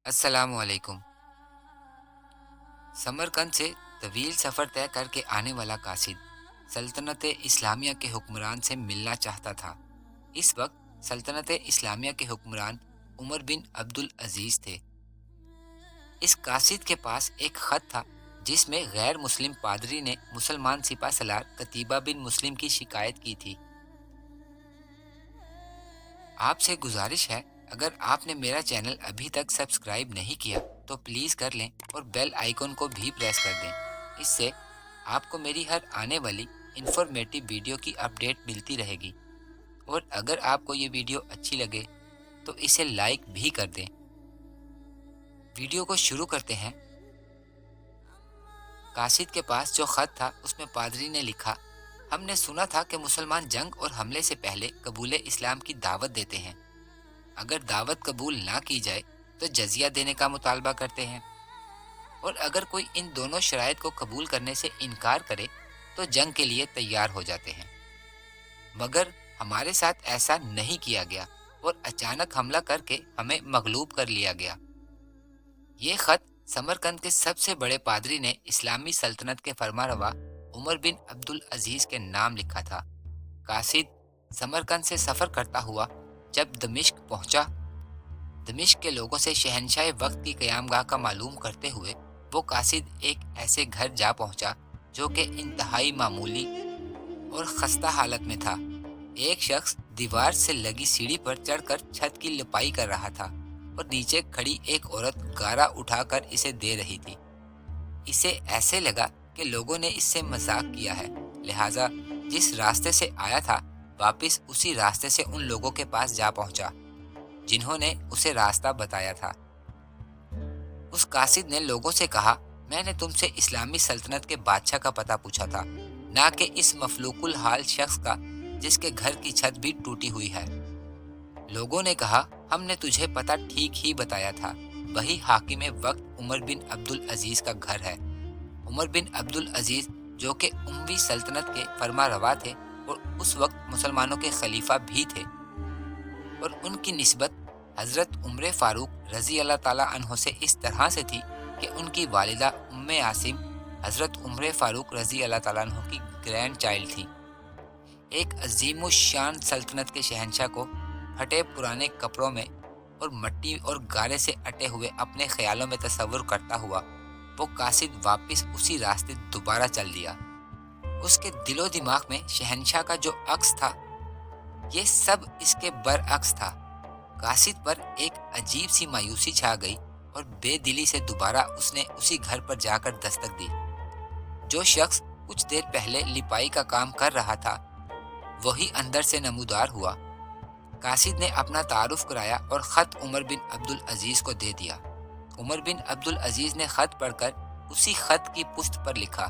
अस्सलाम वालेकुम। समरकंद से तवील सफ़र तय करके आने वाला कासिद सल्तनत इस्लामिया के हुक्मरान से मिलना चाहता था। इस वक्त सल्तनत इस्लामिया के हुक्मरान उमर बिन अब्दुल अजीज़ थे। इस कासिद के पास एक ख़त था जिसमें गैर मुस्लिम पादरी ने मुसलमान सिपा सलार कतीबा बिन मुस्लिम की शिकायत की थी। आपसे गुजारिश है, अगर आपने मेरा चैनल अभी तक सब्सक्राइब नहीं किया तो प्लीज़ कर लें और बेल आइकन को भी प्रेस कर दें। इससे आपको मेरी हर आने वाली इंफॉर्मेटिव वीडियो की अपडेट मिलती रहेगी। और अगर आपको ये वीडियो अच्छी लगे तो इसे लाइक भी कर दें। वीडियो को शुरू करते हैं। कासिद के पास जो ख़त था उसमें पादरी ने लिखा, हमने सुना था कि मुसलमान जंग और हमले से पहले कबूल इस्लाम की दावत देते हैं। अगर दावत कबूल ना की जाए तो जजिया देने का मुतालबा करते हैं, और अगर कोई इन दोनों शराइत को कबूल करने से इनकार करे तो जंग के लिए तैयार हो जाते हैं। मगर हमारे साथ ऐसा नहीं किया गया और अचानक हमला करके हमें मगलूब कर लिया गया। ये खत समरकंद के सबसे बड़े पादरी ने इस्लामी सल्तनत के फरमारवा उमर बिन अब्दुल अजीज के नाम लिखा था। कासिद समरकंद से सफ़र करता हुआ जब दमिश्क पहुंचा, दमिश्क के लोगों से शहनशाह वक्त की क़यामगाह का मालूम करते हुए वो कासिद एक ऐसे घर जा पहुंचा जो कि इंतहाई मामूली और खस्ता हालत में था। एक शख्स दीवार से लगी सीढ़ी पर चढ़कर छत की लिपाई कर रहा था और नीचे खड़ी एक औरत गारा उठाकर इसे दे रही थी। इसे ऐसे लगा कि लोगों ने इससे मजाक किया है, लिहाजा जिस रास्ते से आया था वापस उसी रास्ते से उन लोगों के पास जा पहुंचा जिन्होंने उसे रास्ता बताया था। उस कासिद ने लोगों से कहा, मैंने तुमसे इस्लामी सल्तनत के बादशाह का पता पूछा था, ना कि इस मफलूकुल हाल शख्स का जिसके घर की छत भी टूटी हुई है। लोगों ने कहा, हमने तुझे पता ठीक ही बताया था, वही हाकिम वक्त उमर बिन अब्दुल अजीज का घर है। उमर बिन अब्दुल अजीज जो कि उमवी सल्तनत के फरमा रवा थे और उस वक्त मुसलमानों के खलीफा भी थे, और उनकी निस्बत हज़रत उम्र फ़ारूक रज़ी अल्लाह ताला अन्हो से इस तरह से थी कि उनकी वालिदा उम्मे आसिम हज़रत उम्र फ़ारूक रज़ी अल्लाह ताला अन्हो की ग्रैंड चाइल्ड थी। एक अजीमुशान सल्तनत के शहंशाह को फटे पुराने कपड़ों में और मट्टी और गारे से अटे हुए अपने ख्यालों में तसव्वुर करता हुआ वो कासिद वापस उसी रास्ते दोबारा चल दिया। उसके दिलो दिमाग में शहंशाह का जो अक्स था, ये सब इसके बरअक्स था। कासिद पर एक अजीब सी मायूसी छा गई और बेदिली से दोबारा उसने उसी घर पर जाकर दस्तक दी। जो शख्स कुछ देर पहले लिपाई का काम कर रहा था वही अंदर से नमूदार हुआ। कासिद ने अपना तारुफ कराया और ख़त उमर बिन अब्दुल अजीज़ को दे दिया। उमर बिन अब्दुल अजीज़ ने ख़त पढ़कर उसी ख़त की पुश्त पर लिखा,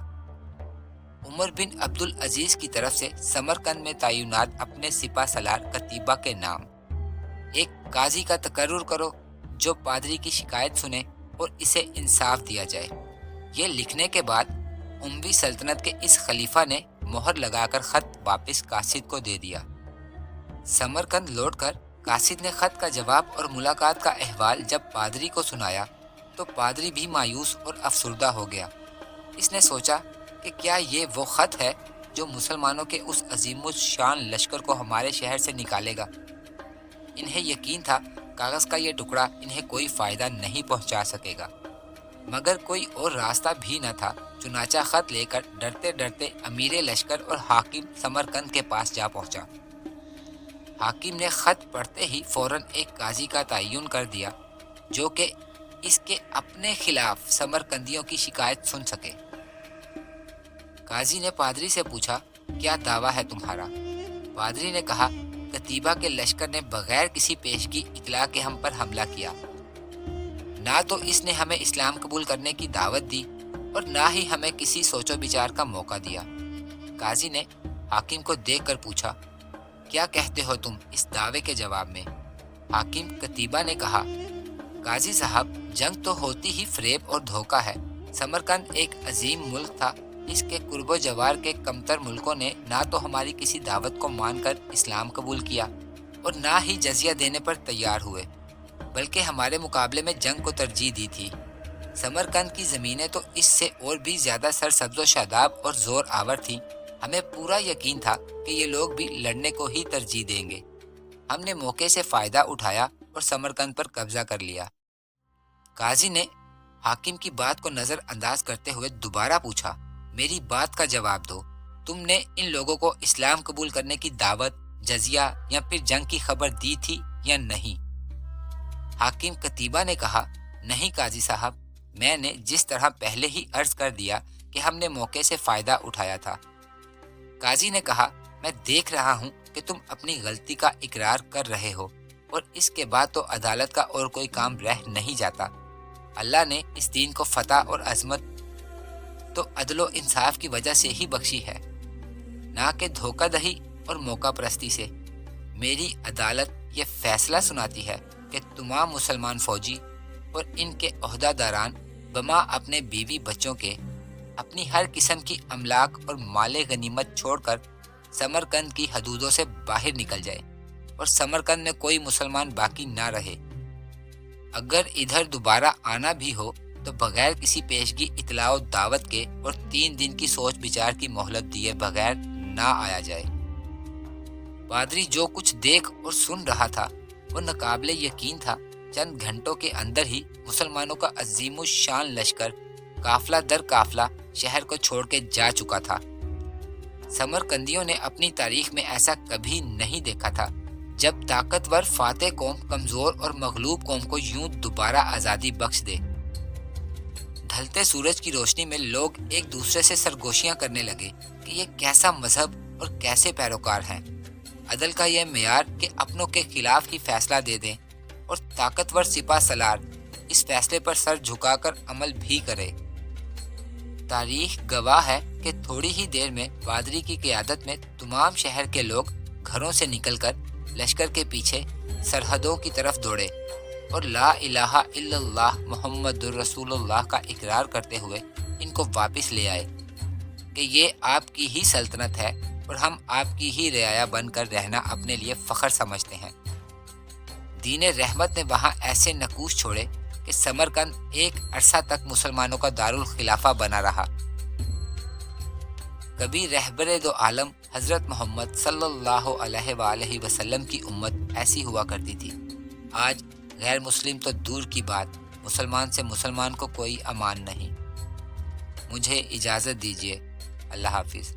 उमर बिन अब्दुल अजीज़ की तरफ से समरकंद में तैनात अपने सिपा सलार कतीबा के नाम एक काजी का तकर्रुर करो जो पादरी की शिकायत सुने और इसे इंसाफ दिया जाए। ये लिखने के बाद उमवी सल्तनत के इस खलीफा ने मोहर लगाकर ख़त वापस कासिद को दे दिया। समरकंद लौटकर कासिद ने ख़त का जवाब और मुलाकात का अहवाल जब पादरी को सुनाया तो पादरी भी मायूस और अफसुर्दा हो गया। इसने सोचा कि क्या ये वो ख़त है जो मुसलमानों के उस अजीमुशान लश्कर को हमारे शहर से निकालेगा। इन्हें यकीन था कागज़ का ये टुकड़ा इन्हें कोई फ़ायदा नहीं पहुंचा सकेगा, मगर कोई और रास्ता भी न था। चुनाचा ख़त लेकर डरते डरते अमीर लश्कर और हाकिम समरकंद के पास जा पहुंचा। हाकिम ने ख़त पढ़ते ही फ़ौरन एक काजी का तयन कर दिया जो कि इसके अपने खिलाफ समरकंदियों की शिकायत सुन सके। काजी ने पादरी से पूछा, क्या दावा है तुम्हारा? पादरी ने कहा, कतीबा के लश्कर ने बगैर किसी पेशगी इतला के हम पर हमला किया। ना तो इसने हमें इस्लाम कबूल करने की दावत दी और ना ही हमें किसी सोचो विचार का मौका दिया। काजी ने हाकिम को देखकर पूछा, क्या कहते हो तुम इस दावे के जवाब में? हाकिम कतीबा ने कहा, काजी साहब, जंग तो होती ही फ़रेब और धोखा है। समरकंद एक अजीम मुल्क था, इसके कुर्बो जवार के कमतर मुल्कों ने ना तो हमारी किसी दावत को मानकर इस्लाम कबूल किया और ना ही जजिया देने पर तैयार हुए। بلکہ ہمارے مقابلے میں جنگ کو ترجیح دی تھی۔ سمرقند کی زمینیں تو اس سے اور بھی زیادہ سرسبز و شاداب اور زور آور تھیں۔ ہمیں پورا یقین تھا کہ یہ لوگ بھی لڑنے کو ہی ترجیح دیں گے۔ ہم نے موقع سے فائدہ اٹھایا اور سمرقند پر قبضہ کر لیا۔ قاضی نے حاکم کی بات کو نظر انداز کرتے ہوئے دوبارہ پوچھا، میری بات کا جواب دو، تم نے ان لوگوں کو اسلام قبول کرنے کی دعوت، جزیہ یا پھر جنگ کی خبر دی تھی یا نہیں؟ حاکم قتیبہ نے کہا، نہیں قاضی صاحب، میں نے جس طرح پہلے ہی عرض کر دیا کہ ہم نے موقع سے فائدہ اٹھایا تھا۔ قاضی نے کہا، میں دیکھ رہا ہوں کہ تم اپنی غلطی کا اقرار کر رہے ہو، اور اس کے بعد تو عدالت کا اور کوئی کام رہ نہیں جاتا۔ اللہ نے اس دین کو فتح اور عظمت تو عدل و انصاف کی وجہ سے ہی بخشی ہے، نہ کہ دھوکہ دہی اور موقع پرستی سے۔ میری عدالت یہ فیصلہ سناتی ہے کہ تمام مسلمان فوجی اور ان کے عہدہ داران بما اپنے بیوی بچوں کے، اپنی ہر قسم کی املاک اور مال غنیمت چھوڑ کر سمرقند کی حدودوں سے باہر نکل جائے، اور سمرقند میں کوئی مسلمان باقی نہ رہے۔ اگر ادھر دوبارہ آنا بھی ہو تو بغیر کسی پیشگی اطلاع و دعوت کے اور 3 دن کی سوچ بچار کی مہلت دیے بغیر نہ آیا جائے۔ پادری جو کچھ دیکھ اور سن رہا تھا وہ ناقابل یقین تھا۔ چند گھنٹوں کے اندر ہی مسلمانوں کا عظیم الشان لشکر قافلہ در قافلہ شہر کو چھوڑ کے جا چکا تھا۔ سمرقندیوں نے اپنی تاریخ میں ایسا کبھی نہیں دیکھا تھا، جب طاقتور فاتح قوم کمزور اور مغلوب قوم کو یوں دوبارہ آزادی بخش دے۔ ڈھلتے سورج کی روشنی میں لوگ ایک دوسرے سے سرگوشیاں کرنے لگے کہ یہ کیسا مذہب اور کیسے پیروکار ہیں۔ عدل کا یہ معیار کہ اپنوں کے خلاف ہی فیصلہ دے دیں، اور طاقتور سپہ سالار اس فیصلے پر سر جھکا کر عمل بھی کرے۔ تاریخ گواہ ہے کہ تھوڑی ہی دیر میں پادری کی قیادت میں تمام شہر کے لوگ گھروں سے نکل کر لشکر کے پیچھے سرحدوں کی طرف دوڑے، اور لا الہ الا اللہ محمد الرسول اللہ کا اقرار کرتے ہوئے ان کو واپس لے آئے کہ یہ آپ کی ہی سلطنت ہے اور ہم آپ کی ہی رعایا بن کر رہنا اپنے لیے فخر سمجھتے ہیں۔ دین رحمت نے وہاں ایسے نقوش چھوڑے کہ سمرقند ایک عرصہ تک مسلمانوں کا دارالخلافہ بنا رہا۔ کبھی رہبر دو عالم حضرت محمد صلی اللہ علیہ وآلہ وسلم کی امت ایسی ہوا کرتی تھی۔ آج غیر مسلم تو دور کی بات، مسلمان سے مسلمان کو کوئی امان نہیں۔ مجھے اجازت دیجیے، اللہ حافظ۔